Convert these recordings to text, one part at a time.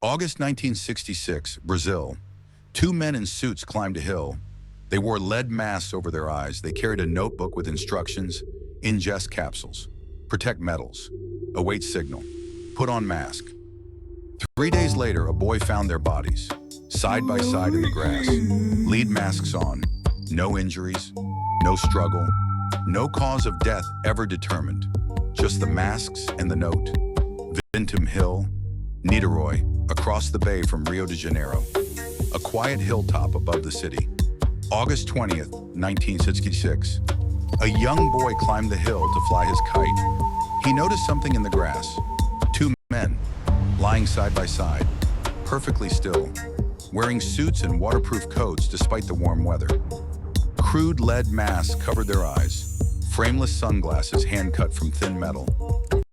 August 1966, Brazil. Two men in suits climbed a hill. They wore lead masks over their eyes. They carried a notebook with instructions: ingest capsules, protect metals, await signal, put on mask. 3 days later, a boy found their bodies, side by side in the grass, lead masks on, no injuries, no struggle, no cause of death ever determined, just the masks and the note. Vintem Hill, Niteroi, across the bay from Rio de Janeiro, a quiet hilltop above the city. August 20th, 1966. A young boy climbed the hill to fly his kite. He noticed something in the grass. Two men, lying side by side, perfectly still, wearing suits and waterproof coats despite the warm weather. Crude lead masks covered their eyes, frameless sunglasses hand-cut from thin metal.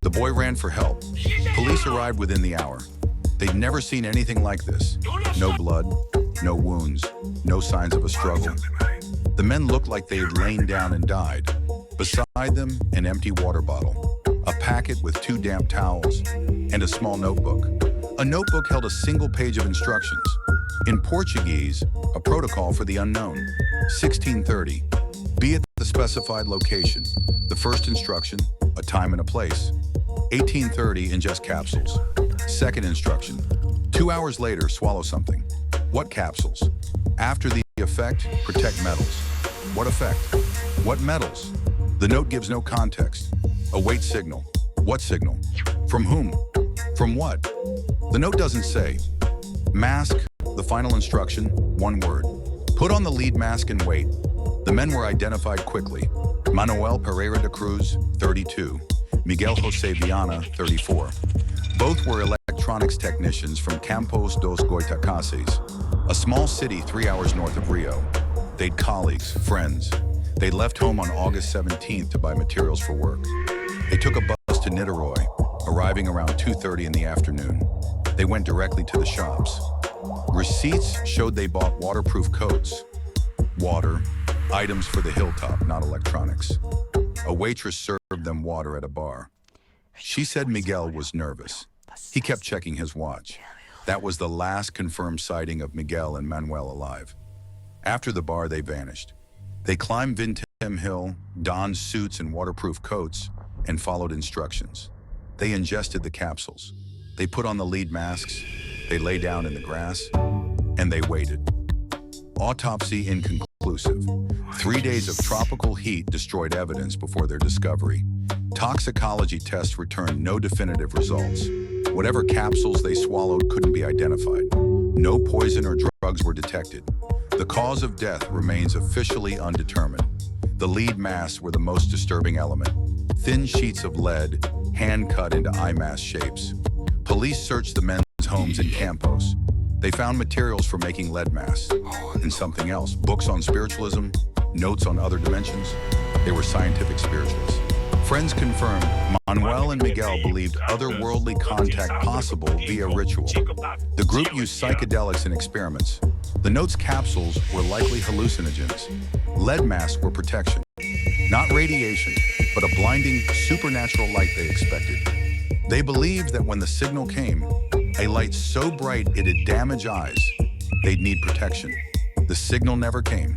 The boy ran for help. Police arrived within the hour. They'd never seen anything like this. No blood, no wounds, no signs of a struggle. The men looked like they had lain down and died. Beside them, an empty water bottle, a packet with 2 damp towels, and a small notebook. A notebook held a single page of instructions. In Portuguese, a protocol for the unknown. 1630, be at the specified location. The first instruction, a time and a place. 1830, ingest capsules. Second instruction, 2 hours later, swallow something. What capsules? After the effect, protect metals. What effect? What metals? The note gives no context. Await signal. What signal? From whom? From what? The note doesn't say. Mask, the final instruction, 1 word. Put on the lead mask and wait. The men were identified quickly. Manuel Pereira de Cruz, 32. Miguel Jose Viana, 34. Both were electronics technicians from Campos dos Goitacazes, a small city 3 hours north of Rio. They'd colleagues, friends. They left home on August 17th to buy materials for work. They took a bus to Niteroi, arriving around 2:30 in the afternoon. They went directly to the shops. Receipts showed they bought waterproof coats, water, items for the hilltop, not electronics. A waitress served them water at a bar. She said Miguel was nervous. He kept checking his watch. That was the last confirmed sighting of Miguel and Manuel alive. After the bar, they vanished. They climbed Vintem Hill, donned suits and waterproof coats, and followed instructions. They ingested the capsules. They put on the lead masks, they lay down in the grass, and they waited. Autopsy inconclusive. 3 days of tropical heat destroyed evidence before their discovery. Toxicology tests returned no definitive results. Whatever capsules they swallowed couldn't be identified. No poison or drugs were detected. The cause of death remains officially undetermined. The lead masks were the most disturbing element. Thin sheets of lead, hand-cut into eye mask shapes. Police searched the men's homes in Campos. They found materials for making lead masks. And something else, books on spiritualism, notes on other dimensions. They were scientific spiritualists. Friends confirmed Manuel and Miguel believed otherworldly contact possible via ritual. The group used psychedelics in experiments. The note's capsules were likely hallucinogens. Lead masks were protection. Not radiation, but a blinding, supernatural light they expected. They believed that when the signal came, a light so bright it'd damage eyes, they'd need protection. The signal never came.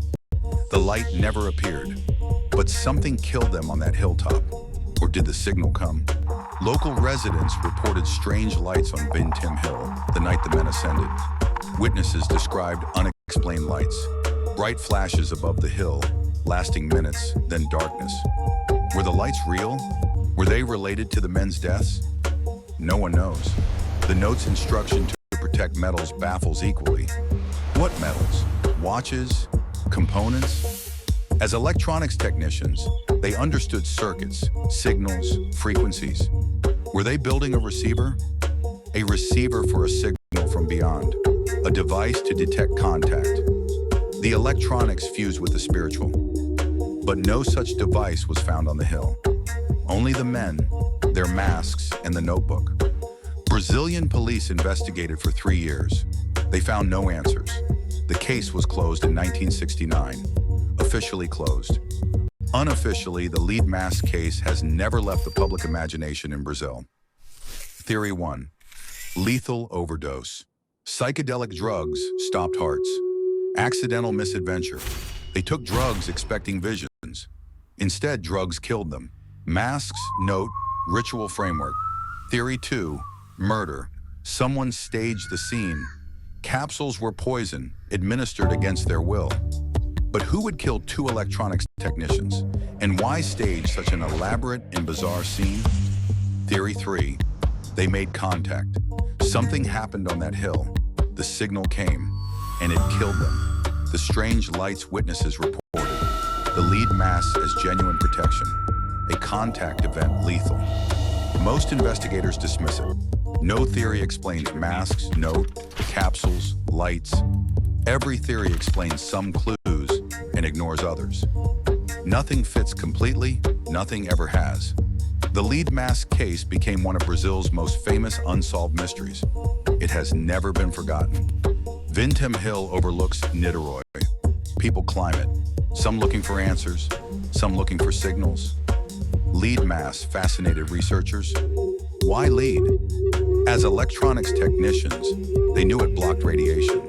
The light never appeared. But something killed them on that hilltop. Or did the signal come? Local residents reported strange lights on Vintem Hill the night the men ascended. Witnesses described unexplained lights, bright flashes above the hill, lasting minutes, then darkness. Were the lights real? Were they related to the men's deaths? No one knows. The note's instruction to protect metals baffles equally. What metals? Watches? Components? As electronics technicians, they understood circuits, signals, frequencies. Were they building a receiver? A receiver for a signal from beyond, a device to detect contact. The electronics fused with the spiritual. But no such device was found on the hill. Only the men, their masks, and the notebook. Brazilian police investigated for 3 years. They found no answers. The case was closed in 1969. Officially closed. Unofficially, the lead mask case has never left the public imagination in Brazil. Theory 1. Lethal overdose. Psychedelic drugs stopped hearts. Accidental misadventure. They took drugs expecting visions. Instead, drugs killed them. Masks, note, ritual framework. Theory 2, murder. Someone staged the scene. Capsules were poison, administered against their will. But who would kill two electronics technicians? And why stage such an elaborate and bizarre scene? Theory 3, they made contact. Something happened on that hill. The signal came, and it killed them. The strange lights witnesses reported. The lead mask as genuine protection. A contact event lethal. Most investigators dismiss it. No theory explains masks, note, capsules, lights. Every theory explains some clues and ignores others. Nothing fits completely, nothing ever has. The lead mask case became one of Brazil's most famous unsolved mysteries. It has never been forgotten. Vintem Hill overlooks Niteroi. People climb it, some looking for answers, some looking for signals. Lead mask fascinated researchers. Why lead? As electronics technicians, they knew it blocked radiation,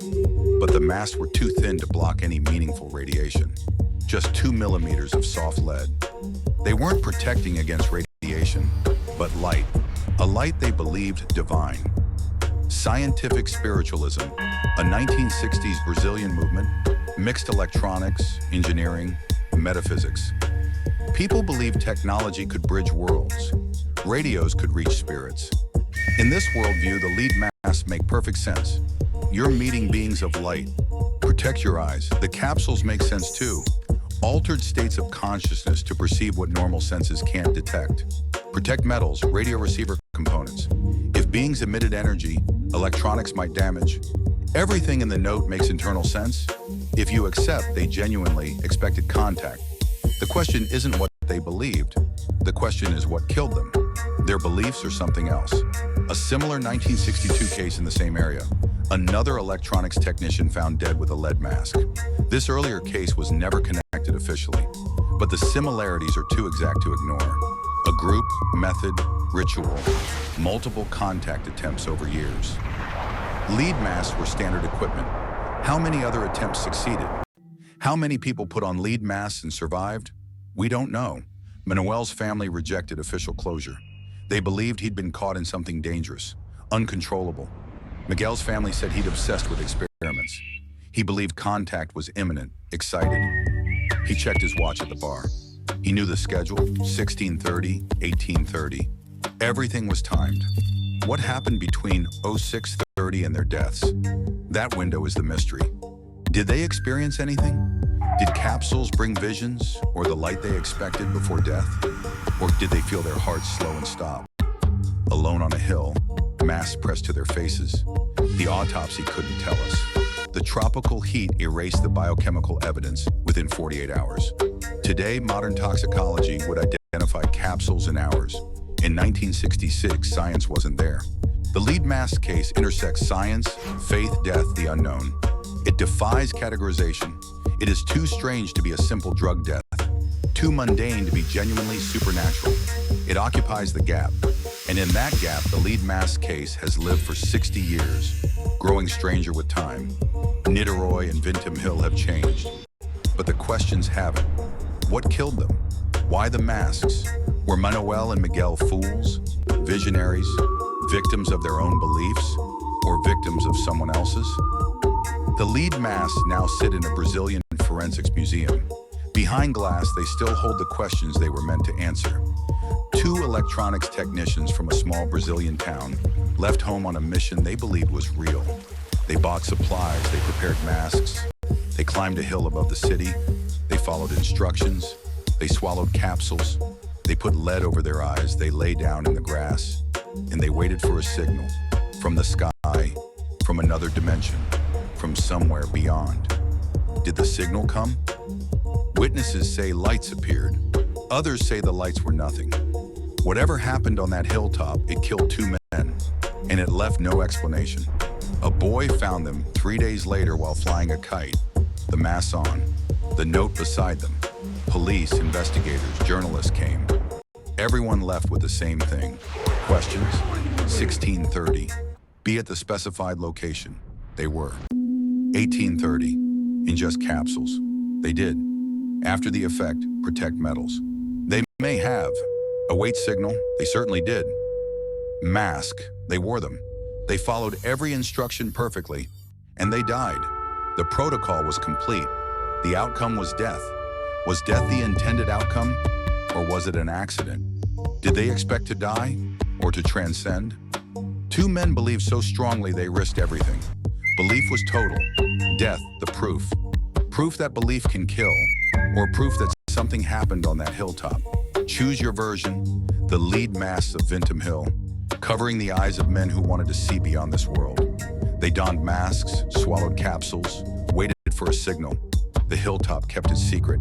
but the masks were too thin to block any meaningful radiation. Just 2 millimeters of soft lead. They weren't protecting against radiation, but light. A light they believed divine. Scientific spiritualism, a 1960s Brazilian movement, mixed electronics, engineering, metaphysics. People believed technology could bridge worlds. Radios could reach spirits. In this worldview, the lead masks make perfect sense. You're meeting beings of light. Protect your eyes. The capsules make sense too. Altered states of consciousness to perceive what normal senses can't detect. Protect metals, radio receiver components. If beings emitted energy, electronics might damage. Everything in the note makes internal sense. If you accept they genuinely expected contact, the question isn't what they believed. The question is what killed them. Their beliefs or something else. A similar 1962 case in the same area. Another electronics technician found dead with a lead mask. This earlier case was never connected officially, but the similarities are too exact to ignore. A group, method, ritual, multiple contact attempts over years. Lead masks were standard equipment. How many other attempts succeeded? How many people put on lead masks and survived? We don't know. Manuel's family rejected official closure. They believed he'd been caught in something dangerous, uncontrollable. Miguel's family said he'd obsessed with experiments. He believed contact was imminent, excited. He checked his watch at the bar. He knew the schedule, 16:30, 18:30. Everything was timed. What happened between 06:30 and their deaths? That window is the mystery. Did they experience anything? Did capsules bring visions or the light they expected before death? Or did they feel their hearts slow and stop? Alone on a hill, masks pressed to their faces. The autopsy couldn't tell us. The tropical heat erased the biochemical evidence within 48 hours. Today, modern toxicology would identify capsules in hours. In 1966, science wasn't there. The lead mask case intersects science, faith, death, the unknown. It defies categorization. It is too strange to be a simple drug death, too mundane to be genuinely supernatural. It occupies the gap. And in that gap, the lead mask case has lived for 60 years, growing stranger with time. Niteroi and Vintem Hill have changed, but the questions haven't. What killed them? Why the masks? Were Manuel and Miguel fools, visionaries, victims of their own beliefs, or victims of someone else's? The lead masks now sit in a Brazilian forensics museum. Behind glass, they still hold the questions they were meant to answer. Two electronics technicians from a small Brazilian town left home on a mission they believed was real. They bought supplies, they prepared masks, they climbed a hill above the city, they followed instructions, they swallowed capsules, they put lead over their eyes, they lay down in the grass, and they waited for a signal from the sky, from another dimension, from somewhere beyond. Did the signal come? Witnesses say lights appeared. Others say the lights were nothing. Whatever happened on that hilltop, it killed two men, and it left no explanation. A boy found them 3 days later while flying a kite, the mask on, the note beside them. Police, investigators, journalists came. Everyone left with the same thing. Questions? 16:30. Be at the specified location. They were. 1830. Ingest capsules. They did. After the effect, protect metals. They may have. Await signal. They certainly did. Mask. They wore them. They followed every instruction perfectly, and they died. The protocol was complete. The outcome was death. Was death the intended outcome, or was it an accident? Did they expect to die, or to transcend? Two men believed so strongly they risked everything. Belief was total. Death, the proof. Proof that belief can kill, or proof that something happened on that hilltop. Choose your version. The lead masts of Vintem Hill, covering the eyes of men who wanted to see beyond this world. They donned masks, swallowed capsules, waited for a signal. The hilltop kept it secret.